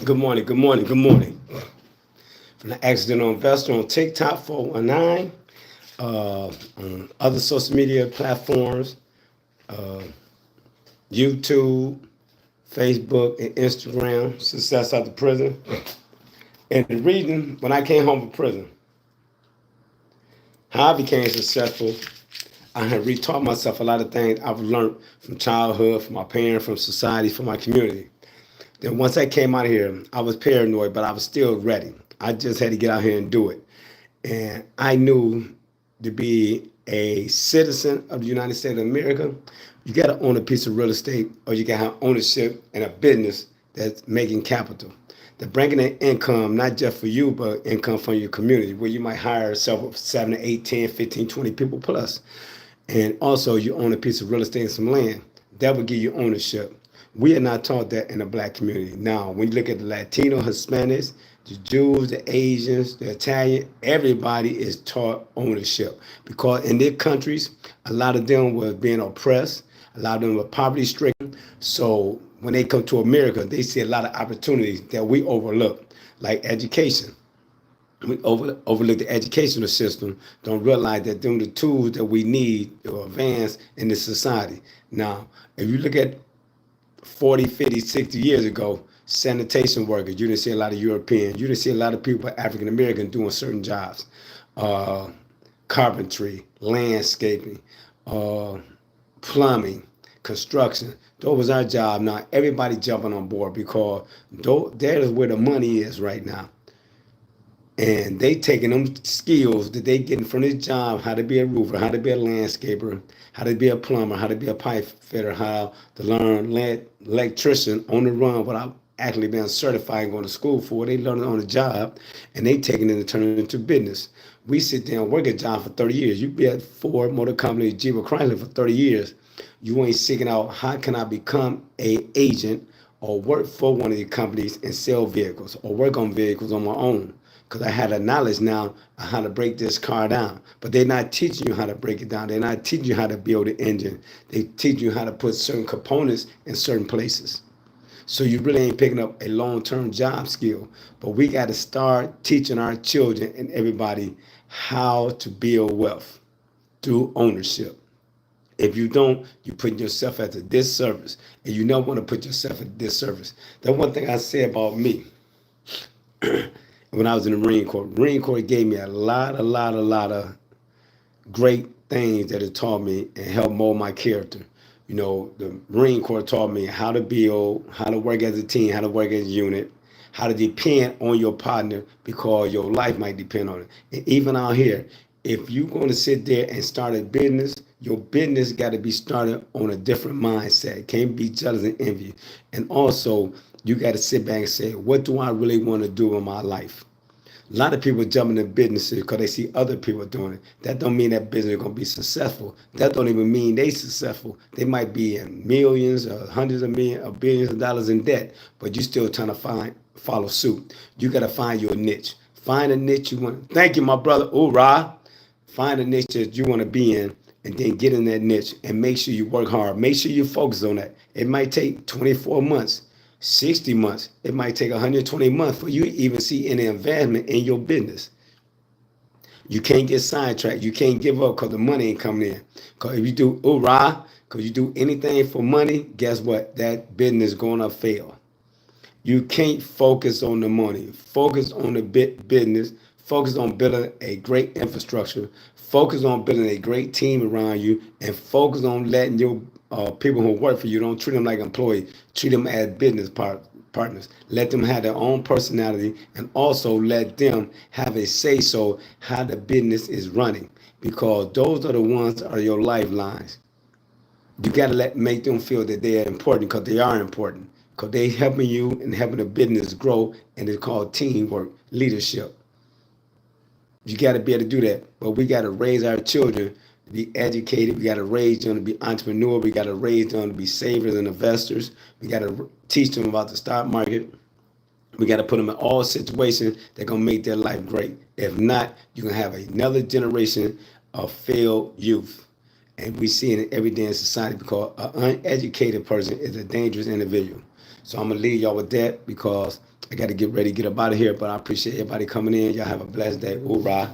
Good morning, good morning, good morning. From the Accidental Investor on TikTok 419, on other social media platforms, YouTube, Facebook, and Instagram, Success Out the Prison. And the reason when I came home from prison, how I became successful, I had retaught myself a lot of things I've learned from childhood, from my parents, from society, from my community. Then once I came out of here, I was paranoid, but I was still ready. I just had to get out here and do it. And I knew to be a citizen of the United States of America, you got to own a piece of real estate or you got to have ownership in a business that's making capital. They're bringing in income, not just for you, but income from your community, where you might hire several, 7 to 8, 10, 15, 20 people plus. And also you own a piece of real estate and some land. That will give you ownership. We are not taught that in the black community. Now, when you look at the Latino, Hispanics, the Jews, the Asians, the Italian, everybody is taught ownership because in their countries, a lot of them were being oppressed, a lot of them were poverty stricken. So when they come to America, they see a lot of opportunities that we overlook, like education. We overlook the educational system, don't realize that them the tools that we need to advance in this society. Now, if you look at 40, 50, 60 years ago, sanitation workers, you didn't see a lot of Europeans, you didn't see a lot of people, African American, doing certain jobs. Uh, Carpentry, landscaping, uh, plumbing, construction. That was our job. Now everybody jumping on board because that is where the money is right now. And they taking them skills that they getting from this job, how to be a roofer, how to be a landscaper, how to be a plumber, how to be a pipe fitter, how to learn electrician on the run without actually being certified and going to school for it. They learn it on the job and they taking it and turning it into business. We sit there and work a job for 30 years. You be at Ford Motor Company, Jeep or Chrysler for 30 years. You ain't seeking out how can I become a agent or work for one of the companies and sell vehicles or work on vehicles on my own because I had a knowledge now of how to break this car down. But they're not teaching you how to break it down. They're not teaching you how to build the engine. They teach you how to put certain components in certain places. So you really ain't picking up a long-term job skill. But we got to start teaching our children and everybody how to build wealth through ownership. If you don't, you put yourself at a disservice, and you don't want to put yourself at a disservice. That's one thing I say about me. When I was in the Marine Corps, Marine Corps gave me a lot of great things that it taught me and helped mold my character. You know, the Marine Corps taught me how to build, how to work as a team, how to work as a unit, how to depend on your partner because your life might depend on it. And even out here, if you're going to sit there and start a business, your business got to be started on a different mindset. Can't be jealous and envy. And also, you got to sit back and say, what do I really want to do in my life? A lot of people jump into businesses because they see other people doing it. That don't mean that business is going to be successful. That don't even mean they successful. They might be in millions or hundreds of millions or billions of dollars in debt, but you still trying to follow suit. You got to find your niche. Find a niche you want. Thank you, my brother. Hoorah. Find a niche that you want to be in and then get in that niche and make sure you work hard. Make sure you focus on that. It might take 24 months. 60 months. It might take 120 months for you to even see any investment in your business. You can't get sidetracked. You can't give up because the money ain't coming in. Because if you do hoorah, because you do anything for money, guess what? That business is going to fail. You can't focus on the money. Focus on the business. Focus on building a great infrastructure. Focus on building a great team around you, and focus on letting your people who work for you, don't treat them like employees. Treat them as business partners. Let them have their own personality, and also let them have a say so how the business is running, because those are the ones that are your lifelines. You got to make them feel that they are important because they are important because they helping you and helping the business grow, and it's called teamwork, leadership. You got to be able to do that. But we got to raise our children to be educated. We got to raise them to be entrepreneurs. We got to raise them to be savers and investors. We got to teach them about the stock market. We got to put them in all situations that going to make their life great. If not, you're going to have another generation of failed youth. And we see it every day in society because an uneducated person is a dangerous individual. So I'm going to leave y'all with that because I got to get ready to get up out of here, but I appreciate everybody coming in. Y'all have a blessed day. Hoorah.